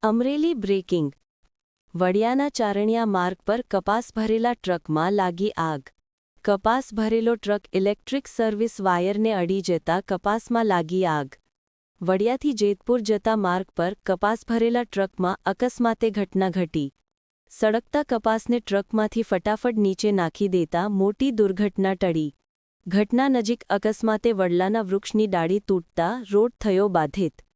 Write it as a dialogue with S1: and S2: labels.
S1: Amreli breaking વડિયાના Charaniya માર્ગ પર કપાસ ભરેલા ટ્રકમાં લાગી આગ. કપાસ ભરેલો ટ્રક ઇલેક્ટ્રિક સર્વિસ વાયરને અડી જતા કપાસમાં લાગી આગ. વડિયાથી જેતપુર જતા માર્ગ પર કપાસ ભરેલા ટ્રકમાં અકસ્માતે ઘટના ઘટી. સળગતા કપાસને ટ્રકમાંથી ફટાફટ નીચે નાખી દેતા મોટી દુર્ઘટના ટળી. ઘટના નજીક અકસ્માતે વડલાના વૃક્ષની ડાળી તૂટતા રોડ થયો બાધિત.